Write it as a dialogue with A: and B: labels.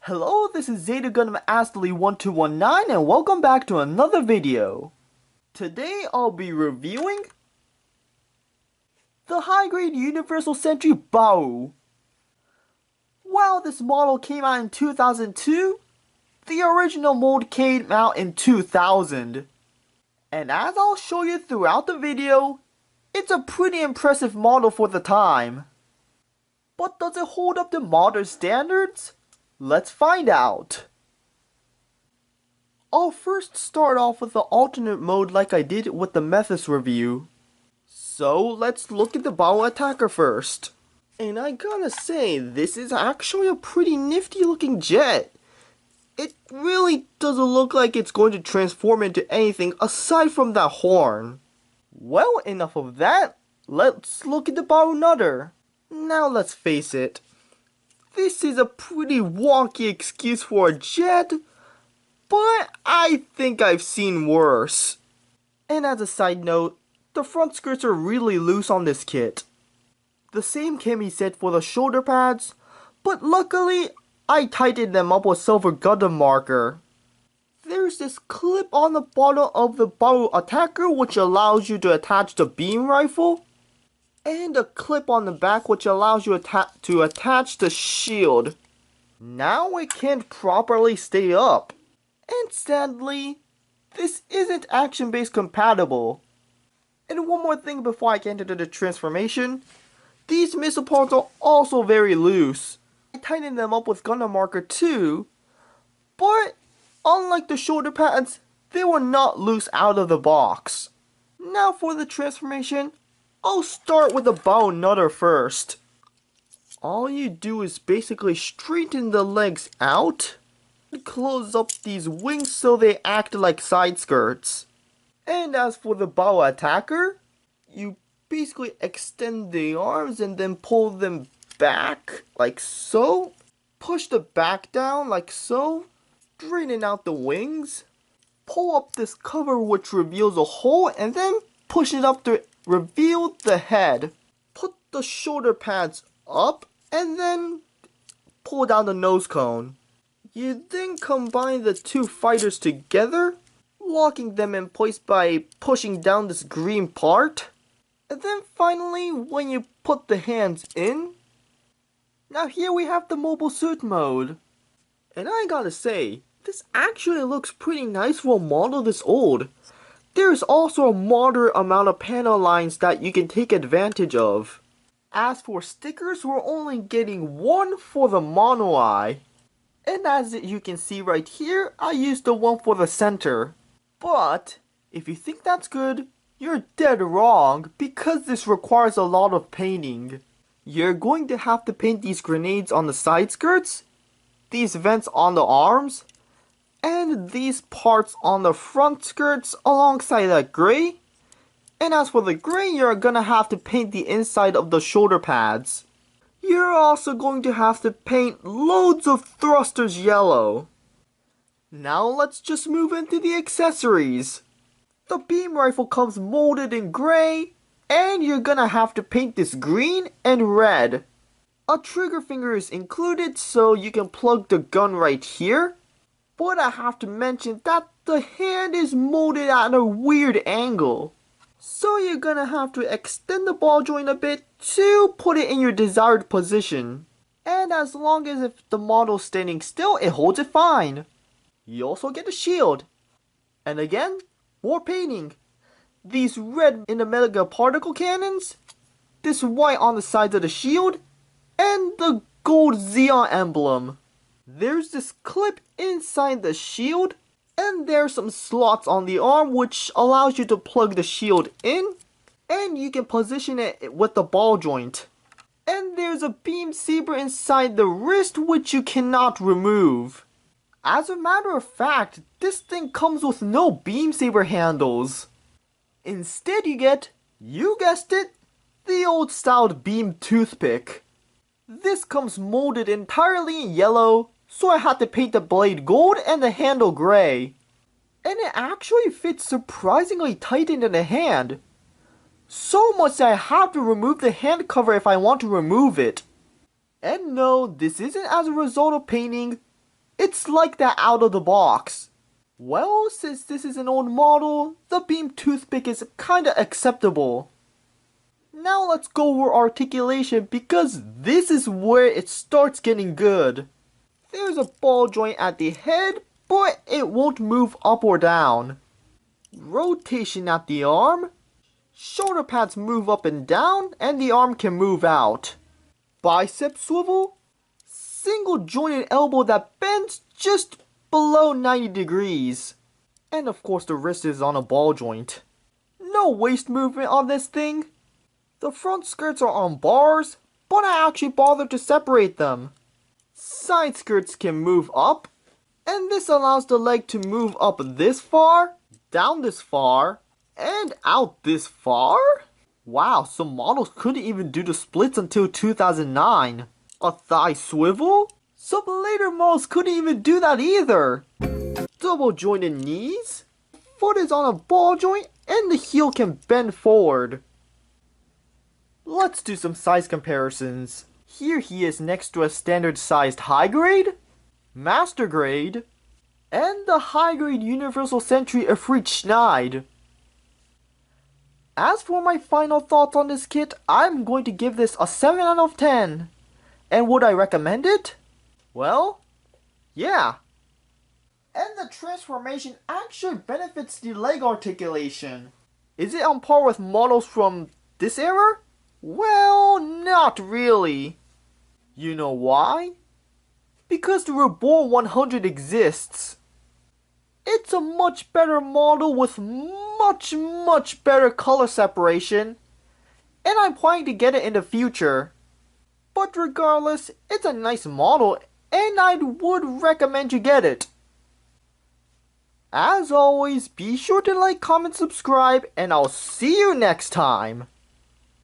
A: Hello, this is Zeta Gundam Astly 1219 and welcome back to another video. Today I'll be reviewing the high-grade Universal Sentry Bawoo. While this model came out in 2002, the original mold came out in 2000. And as I'll show you throughout the video, it's a pretty impressive model for the time. But does it hold up to modern standards? Let's find out. I'll first start off with the alternate mode like I did with the Mephis review. So let's look at the Bawoo Attacker first. And I gotta say, this is actually a pretty nifty looking jet. It really doesn't look like it's going to transform into anything aside from that horn. Well, enough of that. Let's look at the Bawoo Nutter. Now let's face it. This is a pretty wonky excuse for a jet, but I think I've seen worse. And as a side note, the front skirts are really loose on this kit. The same can be said for the shoulder pads, but luckily I tightened them up with silver Gundam marker. There's this clip on the bottom of the Bawoo Attacker which allows you to attach the beam rifle, and a clip on the back which allows you to attach the shield. Now it can't properly stay up. And sadly, this isn't action base compatible. And one more thing before I get into the transformation. These missile parts are also very loose. I tightened them up with Gundam marker too, but unlike the shoulder pads, they were not loose out of the box. Now for the transformation, I'll start with the Bawoo Nutter first. All you do is basically straighten the legs out and close up these wings so they act like side skirts. And as for the Bawoo Attacker, you basically extend the arms and then pull them back like so. Push the back down like so. Straighten out the wings. Pull up this cover which reveals a hole and then push it up to reveal the head. Put the shoulder pads up and then pull down the nose cone. You then combine the two fighters together, locking them in place by pushing down this green part. And then finally, when you put the hands in, now here we have the mobile suit mode. And I gotta say, this actually looks pretty nice for a model this old. There is also a moderate amount of panel lines that you can take advantage of. As for stickers, we're only getting one for the mono eye. And as you can see right here, I used the one for the center. But, if you think that's good, you're dead wrong because this requires a lot of painting. You're going to have to paint these grenades on the side skirts, these vents on the arms, and these parts on the front skirts alongside that gray. And as for the gray, you're gonna have to paint the inside of the shoulder pads. You're also going to have to paint loads of thrusters yellow. Now let's just move into the accessories. The beam rifle comes molded in gray, and you're gonna have to paint this green and red. A trigger finger is included so you can plug the gun right here. But I have to mention that the hand is molded at a weird angle. So you're gonna have to extend the ball joint a bit to put it in your desired position. And as long as if the model's standing still, it holds it fine. You also get a shield. And again, more painting. These red in the mega particle cannons, this white on the sides of the shield, and the gold Zeon emblem. There's this clip inside the shield, and there's some slots on the arm which allows you to plug the shield in, and you can position it with the ball joint. And there's a beam saber inside the wrist which you cannot remove. As a matter of fact, this thing comes with no beam saber handles. Instead you get, you guessed it, the old styled beam toothpick. This comes molded entirely in yellow, so I had to paint the blade gold and the handle gray. And it actually fits surprisingly tight into the hand. So much that I have to remove the hand cover if I want to remove it. And no, this isn't as a result of painting. It's like that out of the box. Well, since this is an old model, the beam toothpick is kinda acceptable. Now let's go over articulation because this is where it starts getting good. There's a ball joint at the head, but it won't move up or down. Rotation at the arm. Shoulder pads move up and down, and the arm can move out. Bicep swivel. Single jointed elbow that bends just below 90 degrees. And of course the wrist is on a ball joint. No waist movement on this thing. The front skirts are on bars, but I actually bothered to separate them. Side skirts can move up, and this allows the leg to move up this far, down this far, and out this far? Wow, some models couldn't even do the splits until 2009. A thigh swivel? Some later models couldn't even do that either. Double jointed knees? Foot is on a ball joint and the heel can bend forward. Let's do some size comparisons. Here he is next to a standard sized high grade, master grade, and the high grade Universal Century Afrit Schneid. As for my final thoughts on this kit, I'm going to give this a 7 out of 10. And would I recommend it? Well, yeah. And the transformation actually benefits the leg articulation. Is it on par with models from this era? Well, not really. You know why? Because the Reborn 100 exists. It's a much better model with much better color separation. And I'm planning to get it in the future. But regardless, it's a nice model and I would recommend you get it. As always, be sure to like, comment, subscribe, and I'll see you next time.